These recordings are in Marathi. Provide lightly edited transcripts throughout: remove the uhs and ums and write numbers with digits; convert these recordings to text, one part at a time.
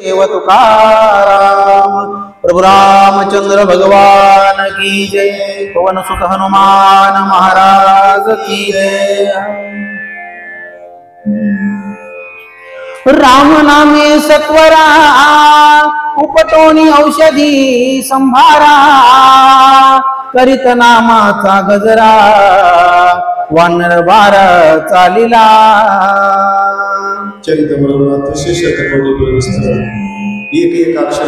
केव तुकाराम। प्रभु रामचंद्र भगवान की जय। पवन सुत हनुमान महाराज की जय। राम नामे सत्वरा उपटोनी औषधी संभारा। करीत नामाचा गजरा वानर बार चालिला। चरित बरोबर शिष्य एक एक अक्षर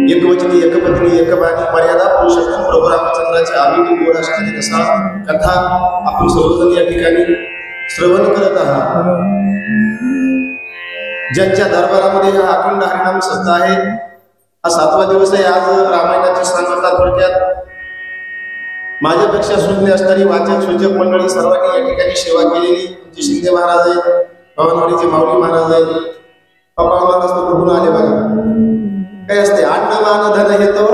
एक वचनी एक पत्नी एक बाणी मर्यादा पुरुषोत्तम प्रभू रामचंद्राच्या आविर्भाव गोराष्टाने कसा कथा आपण सर्वजण या ठिकाणी श्रवण करत आहात। ज्यांच्या दरबारामध्ये हा अखंड हरिनाम संस्था आहे, हा 7वा दिवस आहे। आज रामायणाची सांगता थोडक्यात माझ्यापेक्षा शून्य असणारी वाचक सूचक मंडळी सर्वांनी या ठिकाणी सेवा केलेली। तुमचे शिंदे महाराज आहेत, भवनवाडीचे माऊली महाराज आहेत, कपाळ महाराज तो कुठून आले बघा। काय असते अन्न मान धन हे तो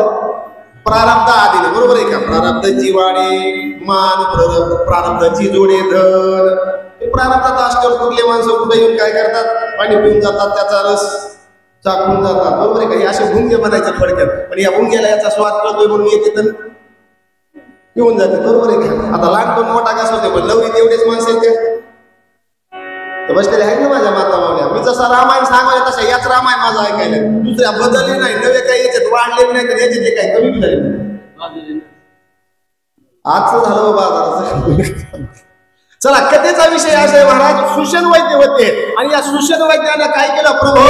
प्रारब्ध आदिले, बरोबर आहे का? प्रारब्धाची वाढे मान प्रारब्धाची जोडे धन, हे प्रारब्धात असल्यावर कुठले माणसं कुठे येऊन काय करतात, पाणी पिऊन जातात, त्याचा रस चाकून जातात, बरोबर आहे का? हे असे भुंगे म्हणायचे थोडक्यात, पण या भुंग्याला याचा स्वाद कळतोय म्हणून येते तर येऊन जाते, बरोबर आहे का? आता लहानपण मोठा कसं होते, पण नवरी तेवढेच माणसं आहेत तर बसलेले आहेत ना माझ्या माता मावल्या। मी जसा रामायण सांगायला तसा याच रामायण माझा ऐकायला, दुसऱ्या बदलले नाही, नवे काही याच्यात वाढले नाही, तर याचे ते काही कमी झाले। आजचं झालं बाबा। चला, कथेचा विषय असा आहे महाराज, सुषेण वैद्य होते आणि या सुषेण वैद्यानं काय केलं, प्रभू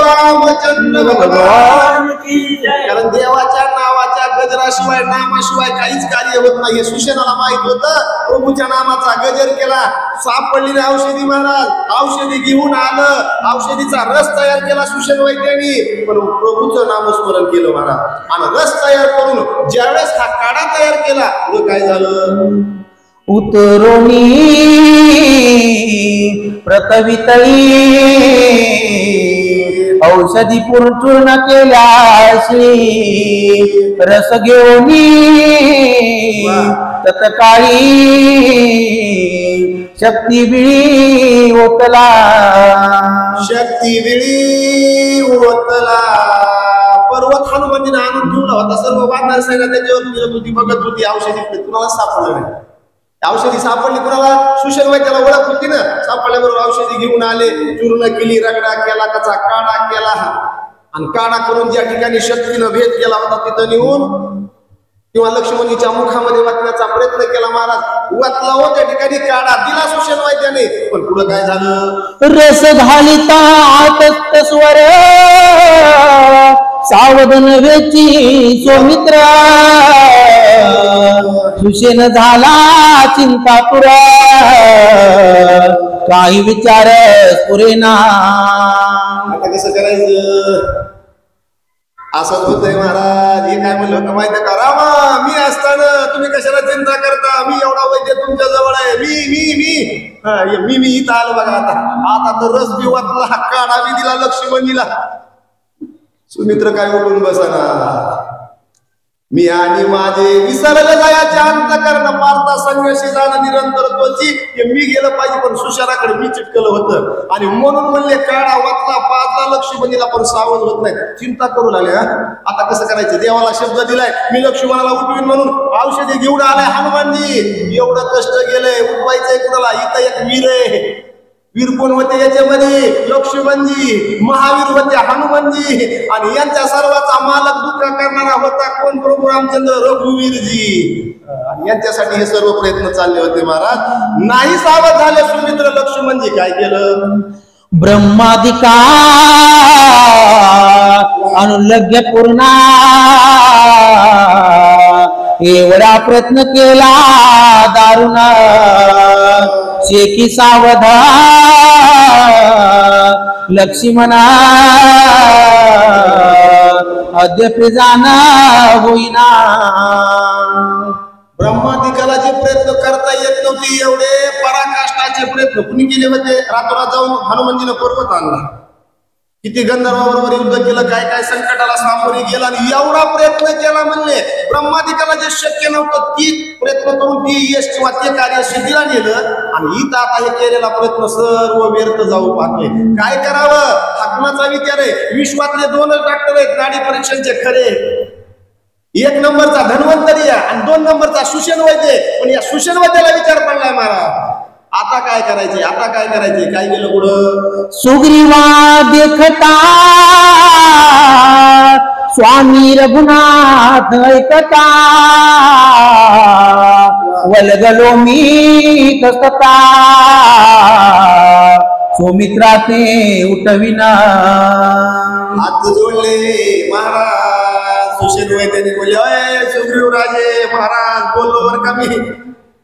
रामचंद्र भगवान की जय। कारण देवाच्या नावाच्या गजराशिवाय नामाशिवाय काहीच कार्य होत नाही हे सुषेणाला माहित होतं। प्रभूच्या नामाचा गजर केला, सापडली नाही औषधी महाराज, औषधी घेऊन आलं, औषधीचा रस तयार केला सुषेण वैद्यानी, पण प्रभूचं नामस्मरण केलं महाराज आणि रस तयार करून ज्यावेळेस हा काढा तयार केला तो काय झालं, उतरोनी प्रतवितळी औषधी पूर्ण केल्याशी रस घेऊनी तत्काळी शक्ती बिळी ओतला। शक्ती बिळी ओतला पर्वत हनुमानीने आणून ठेवला होता, सर्व वानर सैन्य त्याच्यावर फिरत होती, बघत होती, औषधी कुणाला सापडलं नाही। औषधी सापडली कुणाला, सुषेण वैद्याला ओळख होती ना, सापडल्याबरोबर औषधी घेऊन आले, चूर्ण केली, रगडा केला, त्याचा काढा केला आणि काढा करून ज्या ठिकाणी शक्तीनं भेद केला होता तिथं नेऊन किंवा लक्ष्मणीच्या मुखामध्ये वाचण्याचा प्रयत्न केला महाराज, वाचला हो त्या ठिकाणी काढा दिला सुषेण वैद्याने, पण पुढे काय झालं, रस घालिता स्वर सावधान वेची सौमित्र सुषेण झाला चिंतापुरा काही विचार पुरेना। आता कसं करायचं, असंच होतंय महाराज। हे काय म्हणलं होतं माहिती का, रामा मी असताना तुम्ही कशाला चिंता करता, मी एवढा वैद्य तुमच्या जवळ आहे, मी इथं आलो बघा। आता तर रस बी वाचला, काढा बी दिला लक्ष्मणीला, सुमित्र काय उठून बसना, मी आणि माझे विसरले जायाचे अंतकरण पारता संघर्षिदान निरंतर तोची, हे मी गेलं पाहिजे पण सुषेणाकडे मी चिटकलं होतं आणि म्हणून म्हणले काढा वाचला पाचला लक्ष्मणीला, पण सावध होत नाही, चिंता करू लागले। आता कसं करायचं, देवाला शब्द दिलाय मी लक्ष्मणाला उठवीन म्हणून, औषधी घेऊन आलाय हनुमानजी, एवढं कष्ट गेलंय, उठवायचंय कुणाला, इथं एक वीर आहे, वीर कोण होते याच्यामध्ये, लक्ष्मणजी, महावीर होते हनुमानजी आणि यांच्या सर्वाचा मालक दुःख करणारा होता कोण, प्रभू रामचंद्र रघुवीरजी, आणि यांच्यासाठी हे सर्व प्रयत्न चालले होते महाराज। नाही सावध झाले सुमित्र, लक्ष्मणजी काय केलं, ब्रह्मादिका अनुलग्य पूर्णा एवढा प्रयत्न केला दारुण शेकी सावधा लक्ष्मणा अद्याप जाना होईना। ब्रह्मादिकाला जे प्रयत्न करता येत नव्हते एवढे पराकाष्ठाचे प्रयत्न कुणी केले होते, रातोरात जाऊन हनुमानजीनं पर्वत आणला, किती गंधर्वाबरोबर युद्ध केलं, काय काय संकटाला सामोरे गेला आणि एवढा प्रयत्न केला म्हणले ब्रह्मादिकाला जे शक्य नव्हतं ती प्रयत्न करून ती यश किंवा ते कार्य सिद्धीला नेलं आणि इथं आता हे केलेला प्रयत्न सर्व व्यर्थ जाऊ पाहतोय. काय करावं हा कुणाचा विचार आहे? विश्वातले 2 डॉक्टर आहेत नाडी परीक्षणचे खरे. 1 नंबरचा धन्वंतरी आणि 2 नंबरचा सुषेण वैद्य. पण या सुषेण वैद्याला विचार पडलाय महाराज आता काय करायचे, आता काय करायचे. काय गेलं पुढं? सुग्रीवा देखता स्वामी रघुनाथ ऐकता वलगलो मी कसता सुमित्रा ते उठविना. हात जोडले महाराज. सुषेण वैद्याने बोलले अय सुग्रीव राजे महाराज बोललो बरं का मी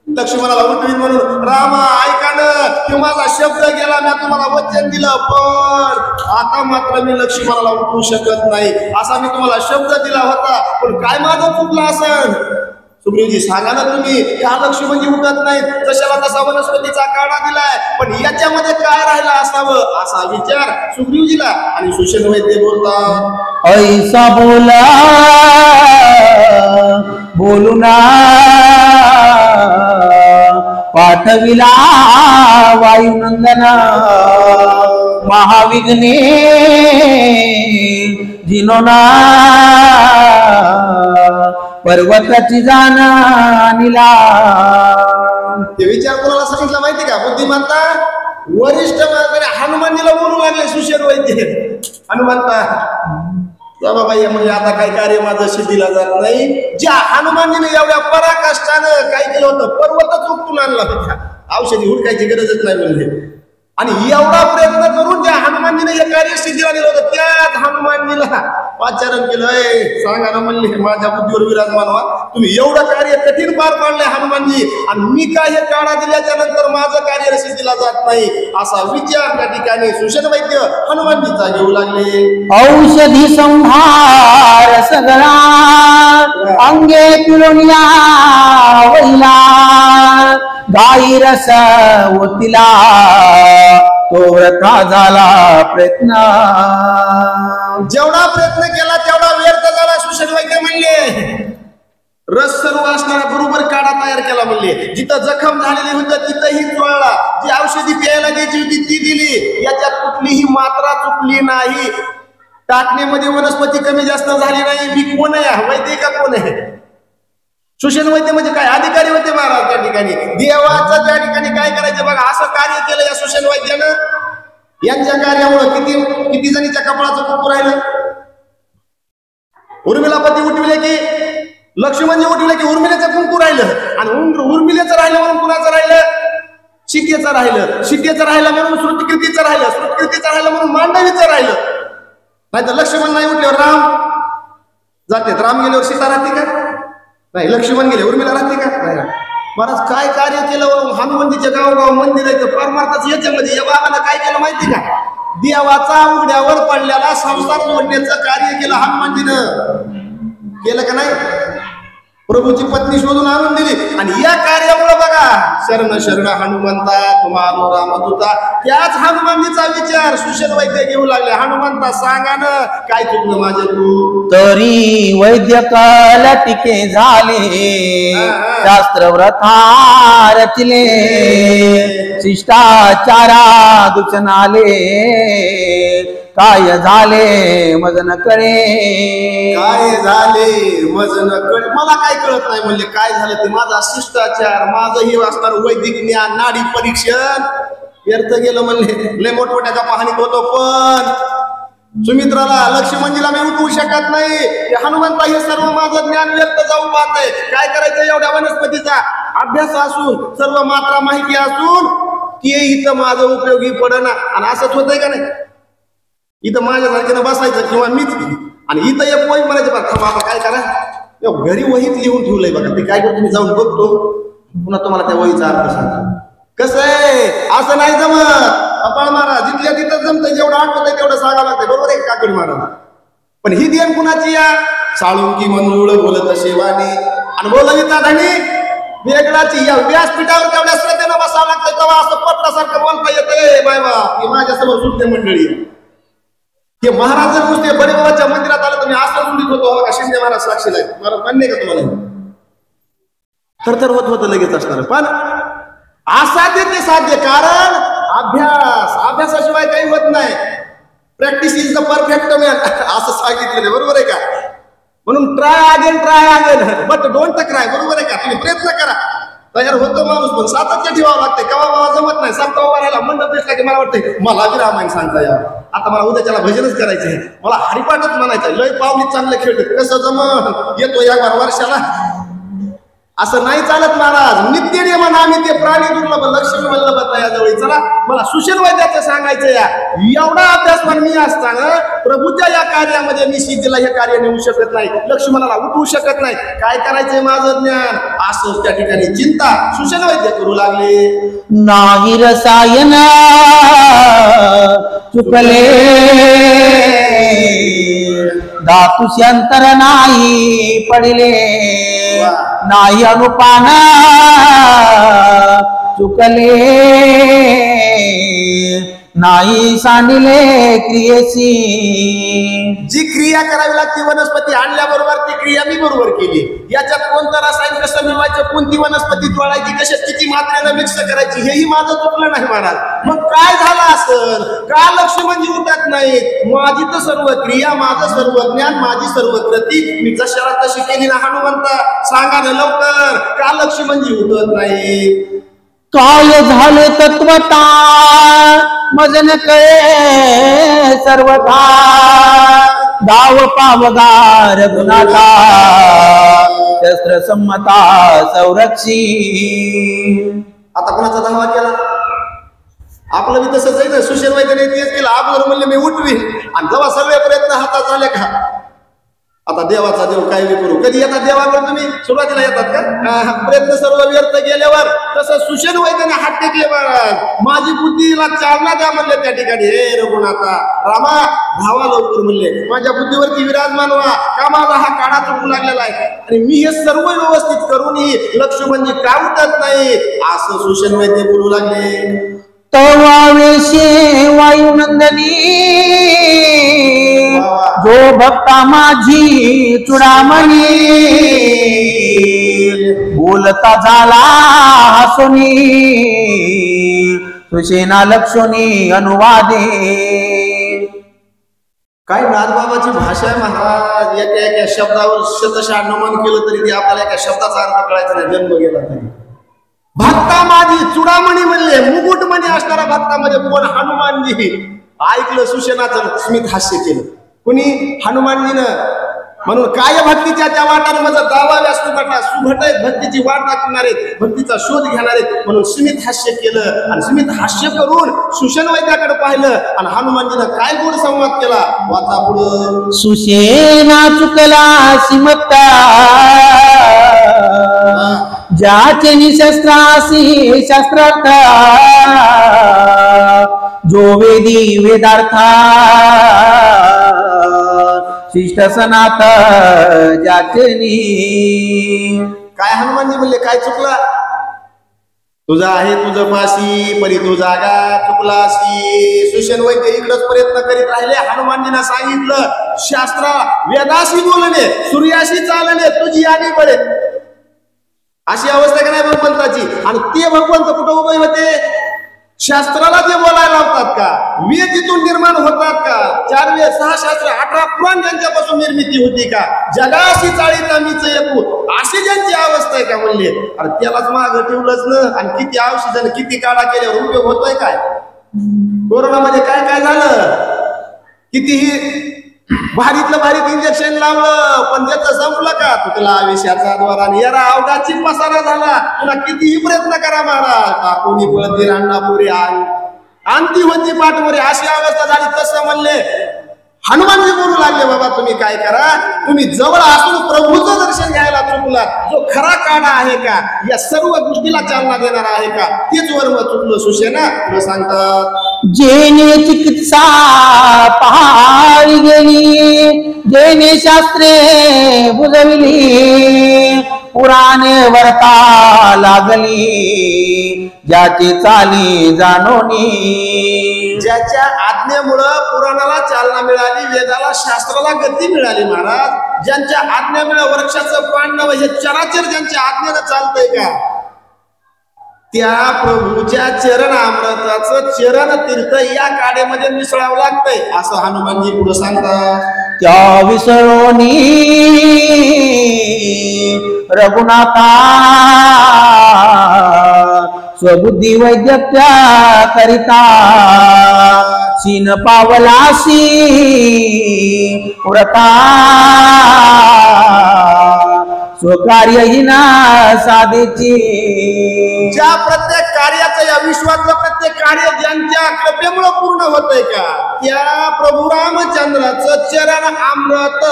लक्ष्मणाला उठवीन म्हणून. रामा ऐका ना की माझा शब्द गेला, मी तुम्हाला वचन दिलं पण आता मात्र मी लक्ष्मणाला उठवू शकत नाही. असा मी तुम्हाला शब्द दिला होता पण काय माझं चुकलं असन? सुग्रीवजी सांगा ना तुम्ही का लक्ष्मणजी उठत नाहीत? जशाला तसा वनस्पतीचा काढा दिलाय पण याच्यामध्ये काय राहिलं असावं असा विचार सुग्रीवजीला. आणि सुषेण वैद्य बोलतात ऐसा बोला बोलू ना पाठविला वायुनंदना महाविघ्ने जिनोना पर्वताची जाणा निला. ते विचार कोणाला सांगितलं माहिती का? बुद्धिमत्ता वरिष्ठ हनुमानजीला बोलू लागले सुषेण वैद्य. हनुमंता बाबाई म्हणजे आता काही कार्य माझं सिद्धीला जात नाही. ज्या हनुमानजीने एवढ्या पराकाष्ठानं काय केलं होतं पर्वतच उपटून आणला होता. औषधी हुडकायची गरजच नाही म्हणजे. आणि एवढा प्रयत्न करून ज्या हनुमानजीने हे कार्य सिद्धीला दिलं होतं त्याच हनुमानजीला पाचारण केलंय. सांगा ना म्हणले माझ्या बुद्धीवर विराजमान व्हा. तुम्ही एवढं कार्य कठीण पार पाडलंय हनुमानजी आणि मी काय हे काढा दिल्याच्या नंतर माझं कार्य सिद्धीला जात नाही असा विचार त्या ठिकाणी सुषेण वैद्य हनुमानजीचा घेऊ लागले. औषधी संभार सगळा अंगे पिळूनिया वैला गाई रस ओतिला तो व्रता झाला प्रयत्न. जेवढा प्रयत्न केला तेवढा व्यर्थ झाला. सुषेण वैद्य म्हणले रस सर्व असणारा बरोबर काढा तयार केला म्हणले. जिथं जखम झालेली होती तिथंही चोळला. जी औषधी प्यायला द्यायची होती ती दिली. याच्यात कुठलीही मात्रा चुकली नाही. टाकणीमध्ये वनस्पती कमी जास्त झाली नाही. मी कोण आहे? वैद्य का कोण आहे? सुषेण वैद्य म्हणजे काय अधिकारी होते महाराज त्या ठिकाणी. देवाचं त्या ठिकाणी काय करायचं बघा असं कार्य केलं या सुषेण वैद्यानं. यांच्या कार्यामुळे किती जणीच्या कपाळाचं कुंकू राहिलं. उर्मिलापती उठविले की लक्ष्मणजी उठविले की उर्मिलेचं कुंकू राहिलं आणि उर्मिलेचं राहिलं म्हणून कुणाचं राहिलं? सीतेचं राहिलं. सीतेचं राहिलं म्हणून श्रुतकीर्तीचं राहिलं. श्रुतकीर्तीचं राहिलं म्हणून मांडवीचं राहिलं. नाही तर लक्ष्मण नाही उठल्यावर राम जाते. राम गेल्यावर सीता राहते का? नाही. लक्ष्मण गेले उर्मिला राहते का? नाही. महाराज काय कार्य केलं हनुमंतीच्या गावोगाव मंदिर आहे परमार्थाच याच्यामध्ये. या बाबानं काय केलं माहिती का? देवाचा उघड्यावर पडलेला संसार जोडण्याचं कार्य केलं हनुमानजीनं. केलं का नाही? प्रभूची पत्नी शोधून आणून दिली आणि या कार्यामुळे बघा शरण शरण हनुमंता तुम्हाला रामदूता. त्याच हनुमानजीचा विचार सुषेण वैद्य घेऊ लागले. हनुमंता सांगा ना काय चुकलं माझे तू? तरी वैद्य टिके झाले शास्त्र व्रता रचले शिष्टाचारा दूषणाले काय झाले मज न कळे. काय झाले मज न कळे मला काय कळत नाही म्हणले. काय झालं ते माझा शिष्टाचार माझं हे असणार वैदिक ज्ञान नाडी परीक्षण व्यर्थ गेलं म्हणले. लय मोठमोठ्याच्या पाहणीत होतो पण सुमित्राला लक्ष्मणजीला मी उठवू शकत नाही. हनुमंता हे सर्व माझं ज्ञान व्यक्त जाऊ पाहतंय. काय करायचं एवढ्या वनस्पतीचा अभ्यास असून सर्व मात्रा माहिती असून की इथं माझं उपयोगी पडना. आणि असंच होतंय का नाही? इथं माझ्यासारख्यानं बसायचं किंवा मीच आणि इथं एक वही म्हणायचं बघा थांबा काय करा घरी वहीत लिहून ठेवलंय बघा ते काय करतो मी जाऊन बघतो पुन्हा तुम्हाला त्या वहीचा अर्थ सांगतो. कसं आहे असं नाही जमत. कपाळ मारा जिथल्या तिथं जमतंय. जेवढं आठवतंय तेवढं सांगावं लागतंय. बरोबर आहे काकडी महाराज? पण ही देण कुणाची या? साळुंकी मंजुळ बोलत शेवानी आणि बोलविता धनी वेगळाची. या व्यासपीठावर तेवढ्या श्रद्धेनं बसावं लागतंय तेव्हा असं पत्रासारखं बोलता येतंय. बाय बा ही माझ्यासमोर सुद्धा मंडळी हे महाराज जर नुसते बडे बाबाच्या मंदिरात आलं तर मी असं जुडीत होतो का शिंदे महाराज साक्षीला आहे. महाराज मान्य का तुम्हाला? थरथर होत लगेच असणार. पण असाध्य ते साध्य, कारण अभ्यासाशिवाय काही होत नाही. Practice is the perfect man असं सांगितलेलं, बरोबर आहे का? म्हणून try again but don't cry, बरोबर आहे का? तुम्ही प्रयत्न करा, तयार होतो माणूस, पण सातत्य ठेवावं लागतंय. केव्हा बाबा जमत नाही, सात उभा राहायला मंडप दिसला की मला वाटतंय मला बी रामायण सांगता यावं, आता मला उद्याच्याला भजनच करायचे, मला हरिपाठच म्हणायचं, लय पावली चांगले खेळते, कसं जमन, येतो या वर्षाला, असं नाही चालत महाराज. नित्य नियमन आम्ही ते प्राणी दुर्लभ लक्ष्मी वल्लभ तयाजवळ. चला मला सुशील वैद्याचं सांगायचं या, एवढा अभ्यासमान मी असताना प्रभूच्या या कार्यामध्ये मी सिद्धीला हे कार्य नेऊ शकत नाही, लक्ष्मणाला उठवू शकत नाही, काय करायचंय माझं ज्ञान, असं त्या ठिकाणी चिंता सुशील वैद्य करू लागले. नाही रसायन चुकले धातुष्यंतर नाही पडले, नाही अनुपान चुकले, नाही सांडिले क्रियेची. जी क्रिया करावी लागते वनस्पती आणल्याबरोबर ती क्रिया मी बरोबर केली. याच्यात कोणतं रसायन कसं मिळवायचं, कोणती वनस्पती जोडायची, कशात किती मात्रेनं मिक्स करायची, हेही माझं चुकलं नाही महाराज. मग काय झालं असेल, का लक्ष्मणजी उठत नाहीत? माझी तर सर्व क्रिया, माझं सर्व ज्ञान, माझी सर्व कृती मी जशाला तशी केली ना हनुमंता, सांगा ना लवकर, का लक्ष्मणजी उठत नाही? काय झाले तत्वता मजन कळे सर्वथा, दाव पावगार गुणाता शस्त्र संमता संरक्षी. आता कोणाचा धावा केला? आपलं बी तसंच आहे ना. सुशील वैद्यने तेच केलं, आबोर म्हणले मी उठवी, आणि जेव्हा सगळे प्रयत्न हातात आले का, आता देवाचा देव काय बी करू. कधी येतात देवाकडे तुम्ही? सुरुवातीला येतात का? प्रयत्न सर्व व्यर्थ गेल्यावर तसं सुशील वैद्यने हात टेकले, माझी बुद्धीला चालना द्या म्हणले त्या ठिकाणी. हे रघुनाथा रामा धावा लवकर म्हणले, माझ्या बुद्धीवरती विराजमान व्हा, का माझा हा काढा चुकू लागलेला आहे, आणि मी हे सर्व व्यवस्थित करूनही लक्ष्मणजी का उठत नाही, असं सुशील वैद्य बोलू लागले. तवा वेशे वायुनंदनी जो भक्ता माझी चुडामणी, बोलता झाला हसुनी सुशेना लक्ष्मी अनुवादे. काय नाथबाबाची भाषा आहे महाराज. एका शब्दावर शतशः नमन केलं तरी ते आपल्याला एका शब्दाचा अर्थ कळायचा नाही, जन्म गेला तरी. भक्ता माझी चुडामणी म्हणले, मुकुटमणी असणारा भक्तामध्ये कोण? हनुमानजी. ऐकलं सुशेनाचं, स्मित हास्य केलं कुणी? हनुमानजीनं. म्हणून काय भक्तीच्या त्या वाटाने माझा दावाव्या सुभट आहेत, भक्तीची वाट दाखवणार आहेत, भक्तीचा शोध घेणार आहेत, म्हणून स्मित हास्य केलं, आणि स्मित हास्य करून सुशील वैद्याकडे पाहिलं, आणि हनुमानजीनं काय गोड संवाद केला, वाचा पुढं. सुशेना चुकला सिमत्ता ज्याचे निशस्त्रासी शस्त्रार्थ, जो वेदी वेदार्था शिष्ट सनात ज्याचे. काय हनुमानजी म्हणले, काय चुकला? तुझा आहे तुझं पाशी परी तू जागा चुकलासी. सुशील वैद्य इकडंच प्रयत्न करीत राहिले. हनुमानजीनं सांगितलं, शास्त्रा वेदाशी बोलणे, सूर्याशी चालणे, तुझी आधी पडे. अशी अवस्था का नाही भगवंताची? आणि ते भगवंत कुठं उभे होते? शास्त्राला जे बोलायला लावतात का, वेद तिथून निर्माण होतात का, 4 वेद 6 शास्त्र 18 पुराण ज्यांच्यापासून निर्मिती होती का, जगाशी चाळीत आम्हीच येतो, अशी ज्यांची अवस्था आहे का म्हणले. अरे त्यालाच मागं ठेवलंच ना. आणि किती औषधाने किती काढा केल्यावर उपयोग होतोय काय? कोरोनामध्ये काय काय झालं, कितीही भारीतलं भारीत इंजेक्शन लावलं, पण त्याचं संपलं का? तुटला आयुष्याचा द्वार आणि याला अवघाची पसारा झाला. पुन्हा कितीही प्रयत्न करा महाराज, कोणी पळती रांडापुरी आणती होती पाठमोरी, अशी अवस्था झाली. तसं म्हणले हनुमानजी बोलू लागले, बाबा तुम्ही काय करा, तुम्ही जवळ असून प्रभूचं दर्शन घ्यायला चुकला, जो खरा काढा आहे का, या सर्व गोष्टीला चालना देणार आहे का, तेच वर्म चुकलं. सुशेना तुला सांगतात, जेने चिकित्सा पहाडी गेली, जेने शास्त्रे बुजविली, पुराणे वर्ता लागली, ज्याची चाली जाणोनी. ज्याच्या आज्ञेमुळं पुराणाला चालना मिळाली, वेदाला शास्त्राला गती मिळाली महाराज, ज्यांच्या आज्ञेमुळे वृक्षाचं पान नव हे चराचर ज्यांच्या आज्ञेनं चालतंय का, त्या प्रभूच्या चरण अमृताचं चरण तीर्थ या काड्यामध्ये मिसळावं लागतंय असं हनुमानजी पुढे सांगतात. त्या विसरोनी रघुनाथा स्वबुद्धी वैद्यक्या करिता सीन पावलासी व्रता स्वकार्यहीना साधेची. ज्या प्रत्येक कार्याचं या विश्वातलं प्रत्येक कार्य ज्यांच्या कृपेमुळे पूर्ण होतंय का, त्या प्रभू रामचंद्राचं चरण अमृत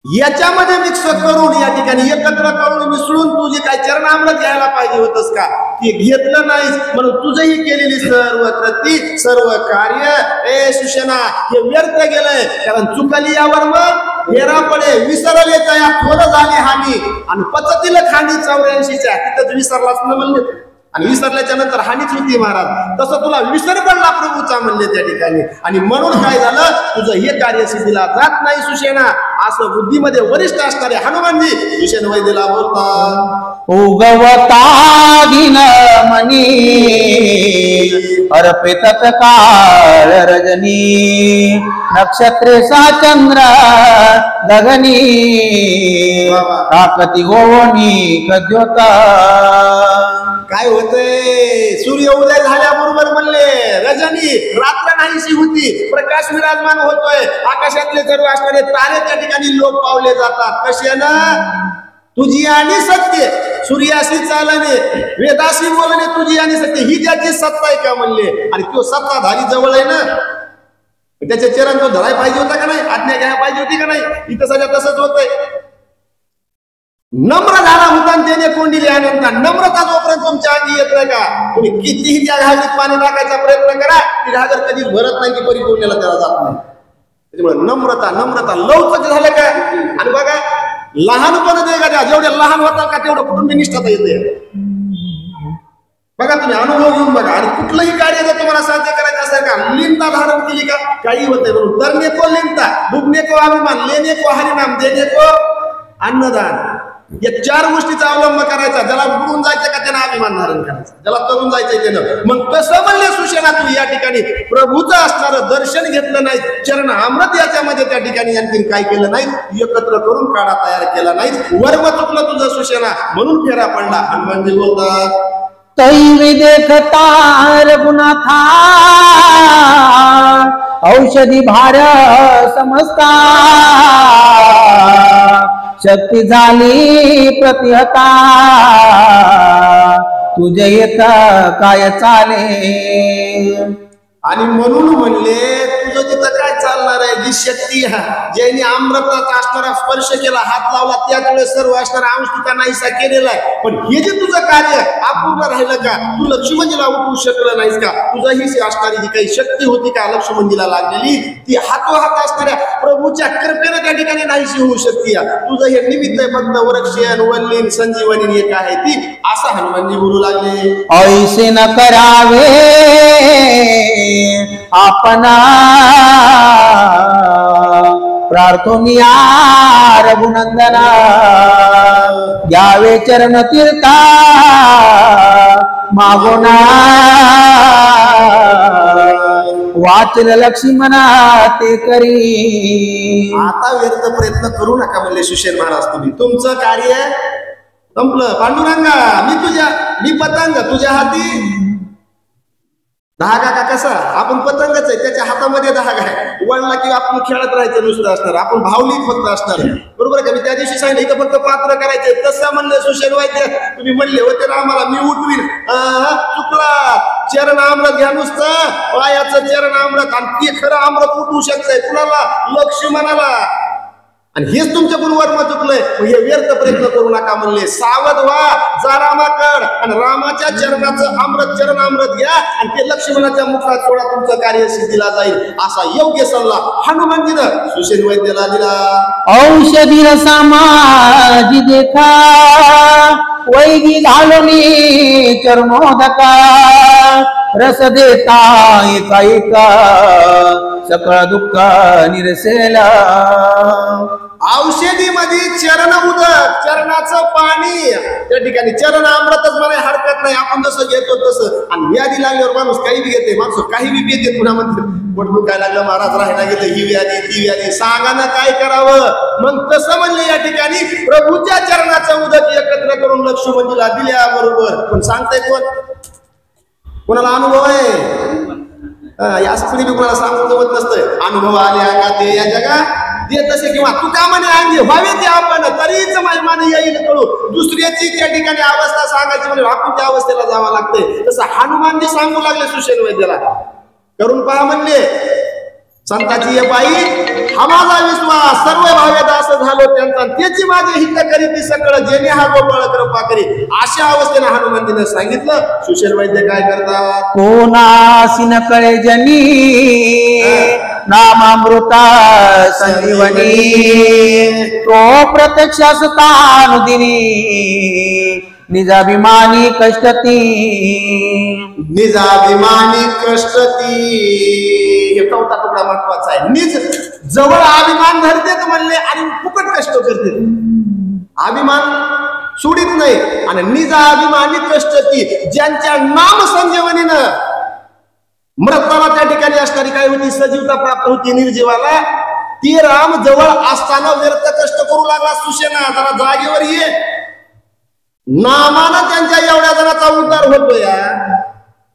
याच्यामध्ये मिक्स करून या ठिकाणी एकत्र करून मिसळून तू जे काही चरण अमृत घ्यायला पाहिजे होतस का ते घेतलं नाहीस, म्हणून तुझही केलेली सर्व कृती सर्व कार्य ए सुशेना हे व्यर्थ गेलंय. कारण चुकली यावर मग हेरा पडे, विसरले तया थोडं झाली हानी आणि पचतील खांडी 84च्या तिथं विसरलाच न म्हणले आणि विसरल्याच्या नंतर हानीच होती महाराज. तसं तुला विसर पडला प्रभूचा म्हणले त्या ठिकाणी आणि म्हणून काय झालं, तुझं हे कार्य सिद्धीला जात नाही सुशेना असं बुद्धीमध्ये वरिष्ठ असणारे हनुमानजी सुशेन वैद्यला बोलतात. उगवता दिन मनी अर्पे तत्काळ रजनी नक्षत्रे सा चंद्र गगनी ताकती गोवनी कद्योता. काय होतंय, सूर्य उदय झाल्याबरोबर म्हणले रजनी रात्र नाहीशी होती, प्रकाश विराजमान होतोय, आकाशातले सर्व असणारे तारे त्या ठिकाणी लोप पावले जातात. कशानं, तुझी आणि सत्य, सूर्याशी चालणे वेदाशी बोलणे तुझी आणि सत्य ही त्याची सत्ता आहे का म्हणले. आणि तो सत्ताधारी जवळ आहे ना, त्याचे चरण तो धराय पाहिजे होता का नाही, आज्ञा घ्यायला पाहिजे होती का नाही. इथं सगळं तसंच होतंय. नम्र झाला होता त्याने कोंडीले आनंद. नम्रता जोपर्यंत तुमच्या अंगी येत नाही का, तुम्ही कितीही त्या घागरीत पाणी टाकायचा प्रयत्न करा, ती घागर कधीच भरत नाही की परिपूर्णेला त्याला जात नाही. त्याच्यामुळे नम्रता लवकर झालं का. आणि बघा लहानपण दे का, जेवढे लहान होतात का तेवढं कुटुंबी निष्ठा येते. बघा तुम्ही अनुभव घेऊन बघा. आणि कुठलंही कार्य जर तुम्हाला साध्य करायचं असेल का, लिंता धारण केली का काही होते. म्हणून तरने को लिंता, डुबने को अभिमान, लेने को हरिनाम, देने को अन्नदान, या 4 गोष्टीचा अवलंब करायचा. ज्याला बुडून जायचं का त्यानं अभिमान धारण करायचा, ज्याला तरुण जायचंय त्यानं. मग कसं म्हणले सुशेना, तू या ठिकाणी प्रभूचं असणारं दर्शन घेतलं नाही, चरण अमृत याच्यामध्ये त्या ठिकाणी आणखी काय केलं नाही, एकत्र करून काढा तयार केला नाही. वर्म चुकलं तुझं सुशेना, म्हणून फेरा पडला. हनुमानजी बोलतात, तैवी देखता रघुनाथा औषधी भार समजता शक्ती झाली प्रतिहता तुझे येत काय चाले. आणि म्हणून म्हणले तुझं तिथं काय चालणार आहे, जी शक्ती ज्याने अमृताचा असणारा स्पर्श केला, हात लावला, त्याच वेळेस सर्व असणारा अंश तिचा नाहीसा केलेला आहे. पण हे जे तुझं कार्य अपूर्ण राहिलं का, तू लक्ष्मणजीला उठवू शकलं नाहीस का, तुझं ही असणारी जी काही शक्ती होती का लक्ष्मणजीला लागलेली, ती हातोहात असणाऱ्या प्रभूच्या कृपेनं त्या ठिकाणी नाहीशी होऊ शकते. तुझं हे निमित्त आहे फक्त वरक्षण वल्लीन संजीवनी एक आहे ती, असं हनुमानजी बोलू लागले. ऐसे न करावे आपना प्रार्थनिया रघुनंदना घ्यावे चरण तीर्था मागोना वाचल लक्ष्मणा ते करी. आता व्यर्थ प्रयत्न करू नका म्हणले सुशेन महाराज. तुम्ही तुमचं कार्य संपलं. पांडुरंगा मी पतंग, तुझ्या हाती धागा का कसा, आपण पतंगच आहे, त्याच्या हातामध्ये धागा आहे. वळला की आपण खेळत राहायचं नुसतं असणार, आपण भावलीत फक्त असणार. बरोबर का. मी त्या दिवशी सांगितलं इथं फक्त पात्र करायचे. तसं म्हणलं सुशेन वैद्य, तुम्ही म्हणले होते ना आम्हाला मी उठवीन, चुकला. चरण अमृत घ्या नुसतं, पायाचं चरण अमृत, आणि ते खरं अमृत उठवू शकतंय कुणाला, लक्ष्मणाला. आणि हेच तुमच्याकडून वर्म चुकलंय. हे व्यर्थ प्रयत्न करू नका म्हणले. सावध व्हा, जा रामाकड आणि रामाच्या चरणाचं अमृत चरण अमृत घ्या आणि ते लक्ष्मणाच्या मुखात सोडा, तुमचं कार्य सिद्धीला जाईल. असा योग्य सल्ला हनुमानजीनं सुशेन वैद्यला दिला. औषधी समाजी देखा वैगी घालुनी चरणोदका रस देता एका एका सकळ दुःख निरसेला. औषधीमध्ये चरण उदक, चरणाचं पाणी, त्या ठिकाणी चरण अमृतच म्हणाय हरकत नाही. आपण जसं घेतो तसं. आणि व्याधी लागल्यावर माणूस काही बी घेते, माणूस काही बी घेते. पुन्हा म्हणते पोट काय लागलं महाराज राहायला गेलं, ही व्याधी ती व्याधी, सांगा ना काय करावं. मग तसं म्हणले या ठिकाणी प्रभूच्या चरणाचं उदक एकत्र करून लक्ष्मणजीला दिल्याबरोबर. पण सांगताय कोण? कोणाला अनुभव आहे? या कुणी बी कोणाला सांगून जमत नसतं. अनुभव आले अंगात या जगात देत असे, किंवा तू का म्हणे अंगे व्हावे ते आपण तरीच महिमाने येईल कळू. दुसऱ्याची त्या ठिकाणी अवस्था सांगायची म्हणजे आपण त्या अवस्थेला जावं लागतंय. तसं हनुमानजी सांगू लागले सुषेण वैद्याला, करून पहा म्हणले संताची ये बाई, हा माझा विश्वास सर्व भावेत असं झालो त्यांचा, त्याची माझे हित करी ती सकळ जेणे हा गोपाळ कृपा करी. अशा अवस्थेने हनुमानजीने सांगितलं. सुषेण वैद्य काय करतात? कोणासी न कळे जनी नामामृता संजीवनी, तो प्रत्यक्ष असतानुदिनी निजाभिमानी कष्टती. निजाभिमानी कष्टती हे चौथा तुकडा महत्वाचा आहे. निज जवळ अभिमान धरतेत म्हणले आणि फुकट कष्ट करते. अभिमान सोडित नाही. आणि निजाभिमानी कष्टती, ज्यांच्या नाम संजीवनीनं मृताला त्या ठिकाणी असणारी काय होती, सजीवता प्राप्त होती निर्जीवाला. ती राम जवळ असताना व्यर्थ कष्ट करू लागला. सुषेणा जरा जागेवर ये. नामानं त्यांच्या एवढ्या जणांचा उद्धार होतो या.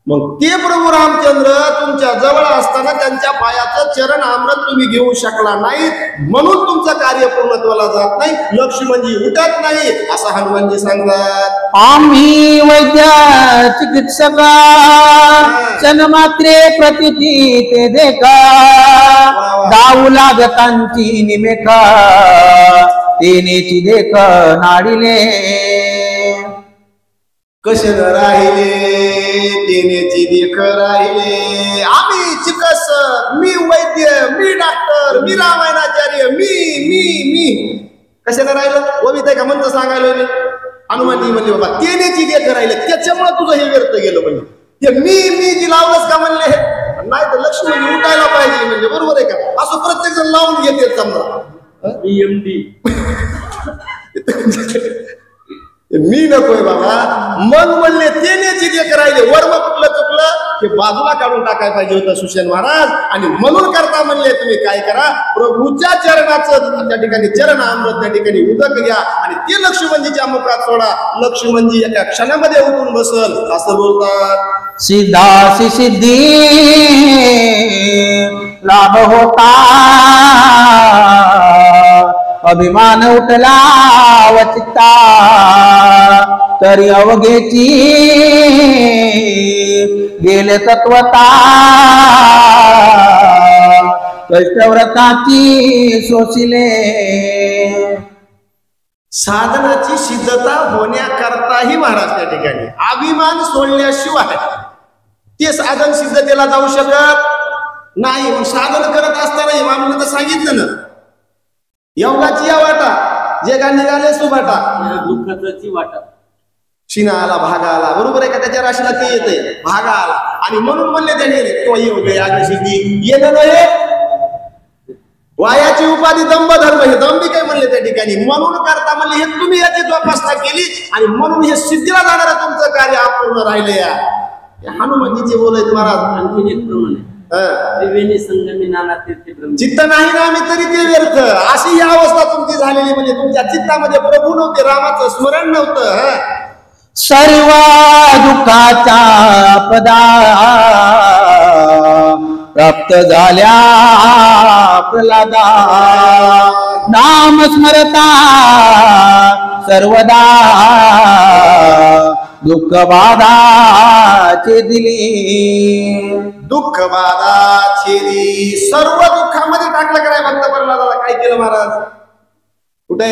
मग ते प्रभू रामचंद्र तुमच्या जवळ असताना त्यांच्या पायाचं चरण अमृत तुम्ही घेऊ शकला नाही, म्हणून तुमचं कार्य पूर्णत्वाला जात नाही. लक्ष्मणजी उठत नाही असं हनुमानजी सांगतात. आम्ही वैद्य चिकित्सक जन्मात्रे प्रतिती ते देखा, दाऊ लागतांची निमेका तेनेची देख नाडिले. कसे राहिले तेनेची देख राहिले. आम्ही चिकित्सक, मी वैद्य, मी डॉक्टर, मी रामायणाचार्य, मी मी मी कशाला राहिलं? ओवित आहे का म्हणतं सांगायला मी. हनुमानजी म्हणले बाबा तेनेची देख राहिले, त्याच्यामुळे तुझं हे व्यर्थ गेलं. म्हणजे ते मी जी लावलंच का म्हणले, नाही तर लक्ष्मण उठायला पाहिजे म्हणजे. बरोबर आहे का? असं प्रत्येक जण लावून घेते. समजा मी नकोय बाबा. मग म्हणले तेनेची देख राहिले. वर्म कुठलं चुकलं हे बाजूला काढून टाकायला पाहिजे होतं सुषेण महाराज. आणि म्हणून करता म्हणले तुम्ही काय करा, प्रभूच्या चरणाचं त्या ठिकाणी चरण अमृत त्या ठिकाणी उदक घ्या आणि ते लक्ष्मणजीच्या मुखात सोडा. लक्ष्मणजी एका क्षणामध्ये उठून बसल असं बोलतात. सिद्धासी सिद्धी लाभ होता, अभिमान उठला वचिता, तरी अवघेची गेले तत्वता, कष्टव्रताची सोसिले. साधनाची सिद्धता होण्याकरताही महाराज त्या ठिकाणी अभिमान सोडल्याशिवाय ते साधन सिद्धतेला जाऊ शकत नाही. मग साधन करत असताना इमामने तर सांगितलं ना, योगाची या वाटा जे का निघाले सुबाटा, दुःखाची वाटा शिना आला भागा आला. बरोबर आहे का? त्याच्या राशीला ते येते भागा आला. आणि म्हणून म्हणले त्याने किंवा योग यागसिद्धी येणं नव्हे, वायाची उपाधी दंभ धर्म, हे दंभी काय म्हणले त्या ठिकाणी. म्हणून करता म्हणले हे तुम्ही याची जोपासना केली आणि म्हणून हे सिद्धीला जाणारं तुमचं कार्य अपूर्ण राहिले. या हनुमानजीचे बोलत महाराज. आणखी एक प्रमाण त्रिवेणी संगमी नाना तीर्थे ब्रह्म. चित्त नाही ना आम्ही तरी ते व्यर्थ. अशी ही अवस्था तुमची झालेली. म्हणजे तुमच्या चित्तामध्ये प्रभू नव्हते, रामाचं स्मरण नव्हतं. सर्व दुःखाचा पदा प्राप्त झाल्या प्रल्हादा, नाम स्मरता सर्वदा दुःख बाधाचे दिली. दुःख बाधा छेदी सर्व दुःखामध्ये टाकलं कराय भक्त प्रल्हादाला. काय केलं महाराज? कुठे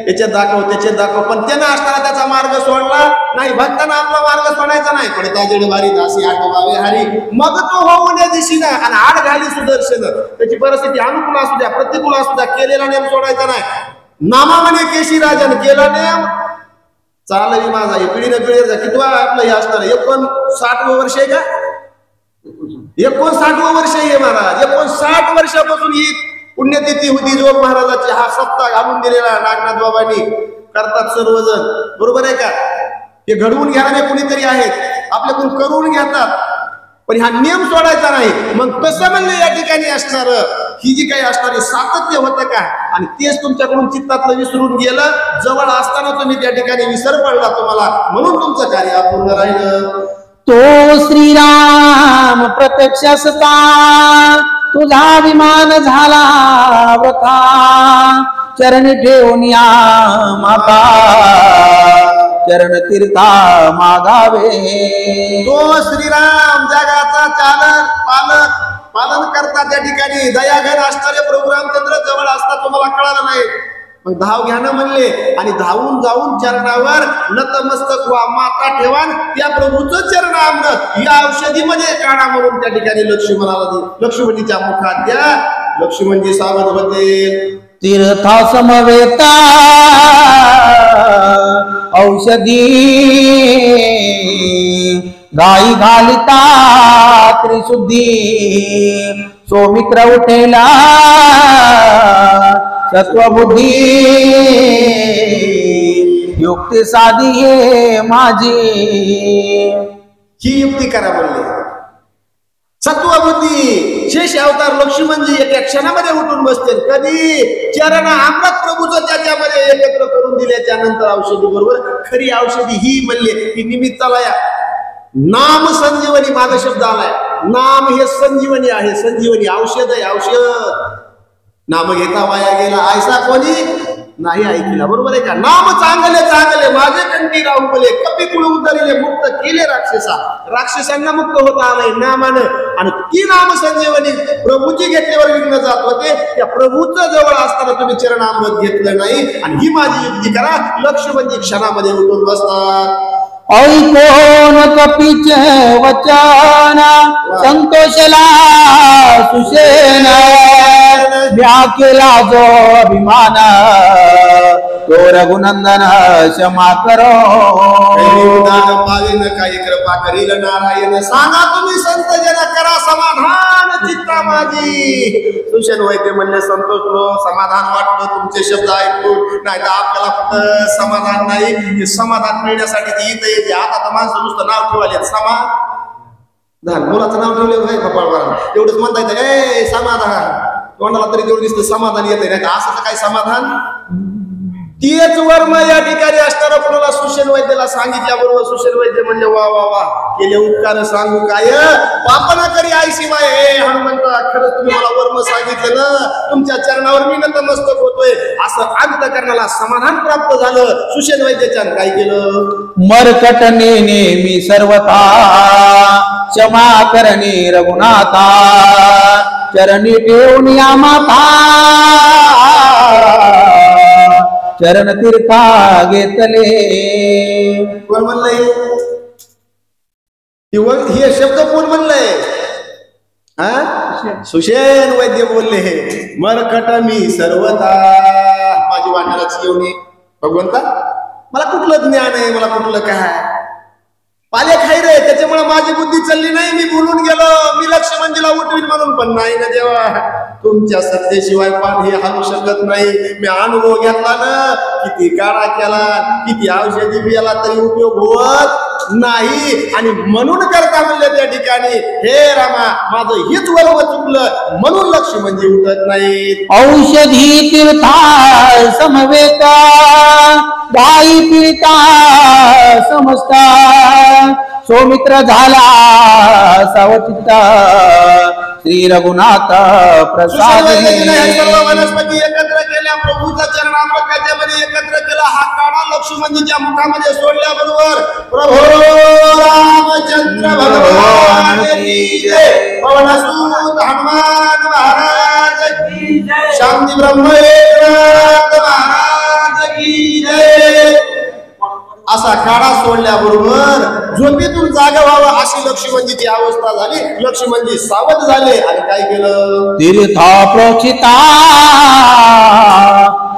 याच्यात दाखव त्याच्यात दाखव, पण त्यानं असताना त्याचा मार्ग सोडला नाही. भक्तांना आपला मार्ग सोडायचा नाही. पडता जडभारी दासी आठवावे हरी, मग तो होऊन दिशीना आणि आड घाली सुदर्शन. त्याची परिस्थिती अनुकूल असू द्या प्रतिकूल असू द्या, केलेला नेम सोडायचा नाही. नामा म्हणे केशी राजन, केला नेम चालवी माझा. हे पिढीनं पिढीचा कितवा आपलं हे असणार? 59 वर्ष आहे का? 59वं वर्ष आहे महाराज. 59 वर्षापासून ही पुण्यतिथी होती जोग महाराजाची. हा सप्ताह घालून दिलेला नागनाथ बाबांनी करतात सर्वजण. बरोबर आहे का? हे घडवून घ्यायला कुणीतरी आहेत, आपल्याकडून करून घेतात, पण हा नियम सोडायचा नाही. मग कसं म्हणलं या ठिकाणी असणार, ही जी काही असणारी सातत्य होतं का, आणि तेच तुमच्याकडून चित्तातलं विसरून गेलं. जवळ असताना तुम्ही त्या ठिकाणी विसर पडला तुम्हाला, म्हणून तुमचं कार्य अपूर्ण राहिलं. तो श्रीराम प्रत्यक्ष असता तुझा विमान झाला वृथा, चरणी ठेवून या माता चरण तीर्था मागावे. तो श्रीराम जगाचा चालक पालन करता त्या ठिकाणी दयाघन असणारे प्रभू रामचंद्र जवळ असता तुम्हाला कळालं नाही. मग धाव घ्यानं म्हणले, आणि धावून जाऊन चरणावर नतमस्तक व्हा माता ठेवान त्या प्रभूचं चरणामृत या औषधीमध्ये काढा म्हणून त्या ठिकाणी लक्ष्मणाला लक्ष्मणीच्या मुखात द्या. लक्ष्मणजी सावध होते. तीर्था समवेता औषधी गाई घालिता त्रिशुद्धी, सौमित्र उठेला सत्वबुद्धी, युक्ती साधी हे माझी. ही युक्ती करा म्हणले. सत्वबुद्धी शेष अवतार लक्ष्मणजी एका क्षणामध्ये उठून बसतील. कधी चरण अमृत प्रभूचं त्याच्यामध्ये एकत्र करून दिल्याच्या नंतर औषधी बरोबर. खरी औषधी ही म्हणले की निमित्ताला या नाम संजीवनी माझा शब्द आलाय. नाम हे संजीवनी आहे. संजीवनी औषध आहे. औषध नाम घेता वाया गेला ऐसा कोणी नाही ऐकला. बरोबर आहे का? नाम चांगले चांगले माझे कंठी राहू बोले, कपी कुळ उतरले मुक्त केले राक्षसा. राक्षसांना मुक्त होता आलाय नामानं. आणि ती नाम संजीवनी प्रभूची घेतल्यावर विघ्न जात होते. त्या प्रभूचं जवळ असताना तुम्ही चरणामृत घेतलं नाही, आणि ही माझी युक्ती करा. लक्ष्मणजी क्षणामध्ये उठून बसतात. ऐकोन कपीचे वचन संतोषला सुसेन, व्याकेला जो अभिमान तो रघुनंदन क्षमा करो. पावेन काही कृपा करील नारायण, सांगा तुम्ही संत जन करा समाधान चित्ता माझी. सुषेण वैद्य म्हणले संतोषलो, समाधान वाटलं तुमचे शब्द ऐकून. नाही तर आपल्याला कुठं समाधान नाही. हे समाधान मिळण्यासाठी ती इथं येते. आता तर माणसं नुसतं नाव ठेवाले समाधान. मुलाचं नाव ठेवले भाई कपाळवर, एवढंच म्हणता येतं ए समाधान. तोंडाला तरी तेवढं दिसतं समाधान येते, नाही तर असं काय समाधान. तेच वर्म या ठिकाणी असणारा कोणाला सुषेण वैद्याला सांगितल्याबरोबर सुषेण वैद्य म्हणजे वा वा वा केले उपकार सांगू काय बापना करी आई शिवाय. हे हनुमंता खरंच तुम्ही मला वर्म सांगितलं ना, तुमच्या चरणावर मी नतमस्तक होतोय असं अंतकरणाला समाधान प्राप्त झालं. सुषेण वैद्याच्या काय केलं? मरकटने नेहमी सर्वथा क्षमा करणे रघुनाथा, चरणी ठेवून या माता चरण तीर्था घेतले. कोण म्हणलंय हे शब्द? कोण म्हणलंय? सुषेण वैद्य बोलले. मरकट मी सर्वथा माझी वाण्यालाच येऊन भगवंता मला कुठलं ज्ञान आहे, मला कुठलं काय पाले खाई रे, त्याच्यामुळे माझी बुद्धी चालली नाही. मी बोलून गेलो मी लक्ष्मणजीला उठवीन म्हणून, पण नाही ना देवा, तुमच्या सत्तेशिवाय पान हे हालू शकत नाही. मी अनुभव घेतला ना, किती काढा केला, किती औषधी पियाला तरी उपयोग होत नाही. आणि म्हणून करता म्हणलं त्या ठिकाणी हे रामा माझं हेच वर्व चुकलं म्हणून लक्ष्मणजी उठत नाहीत. औषधी तीर्था समवेता गाई पिता समजता, सौमित्र झाला सावचित्ता श्री रघुनाथ प्रसाद. वनस्पती एकत्र केल्या प्रभूचा चरणामृत त्याच्यामध्ये एकत्र केला. हा काढा लक्ष्मणजीच्या मुखामध्ये सोडल्याबरोबर प्रभू रामचंद्र भगवान की जय, पवनसुत हनुमान महाराज की जय, शांती ब्रह्म एकनाथ महाराज की जय. असा काढा सोडल्याबरोबर झोपेतून जागा व्हावं अशी लक्ष्मणजीची अवस्था झाली. लक्ष्मणजी सावध झाले आणि काय केलं? तीर्था प्रोक्षिता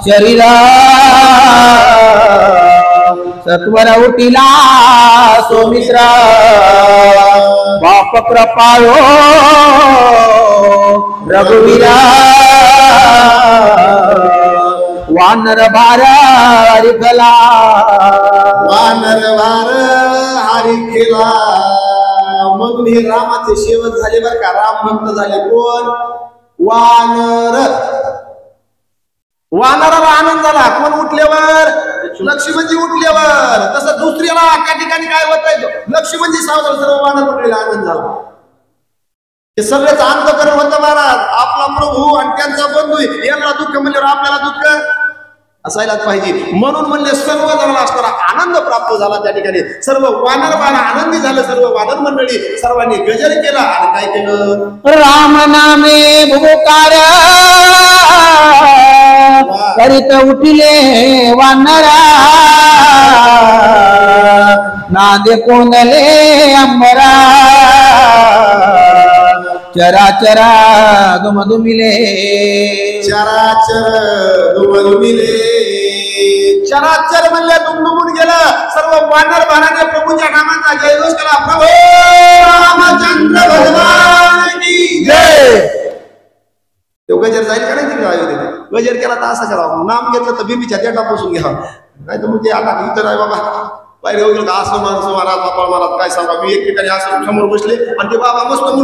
शरीरा सत्वर उठिला सौमित्र बाप कृपाळो रघुवीरा वानर भार हरिकला वानर वार हरी केला. मग हे रामाचे शेवट झाले बर का. राम भक्त झाले कोण? वानर. वानराला आनंद झाला कोण उठल्यावर? लक्ष्मणजी उठल्यावर. तसं दुसऱ्याला एका ठिकाणी काय होत? लक्ष्मणजी सावधान, सर्व वानर मंडळीला आनंद झाला. हे सगळेच अंतकरण होतं महाराज. आपला प्रभू आणि त्यांचा बंधू यांना दुःख म्हणल्यावर आपल्याला दुःख असायलाच पाहिजे. म्हणून म्हणले सर्व जणांना असणारा आनंद प्राप्त झाला त्या ठिकाणी. सर्व वानर बाळा आनंदी झालं. सर्व वानर मंडळी सर्वांनी गजर केला आणि काय केलं? राम नामे भूकार करीत उठिले वानरा नादे कोंदले अंबरा चराचरा दुमदुमिले चराचर दुमदुमिले. चराचर म्हणले दुमदुमून गेलं. सर्व वानर बाळाने प्रभूच्या नामाचा जयघोष केला. प्रभू रामचंद्र भगवान की जय. तो गजर जाईल का नाही? तिकडे गजर केला तर असं करावं. नाम घेतलं तर बिंबीच्या देठापासून घ्यावं. नाही तर मग ते आता इथं आहे बाबा बाहेर गेलं का असं माणसं महाराज बापा महाराज काय सांगा. मी एक ठिकाणी असं समोर बसले आणि ते बाबा मस्त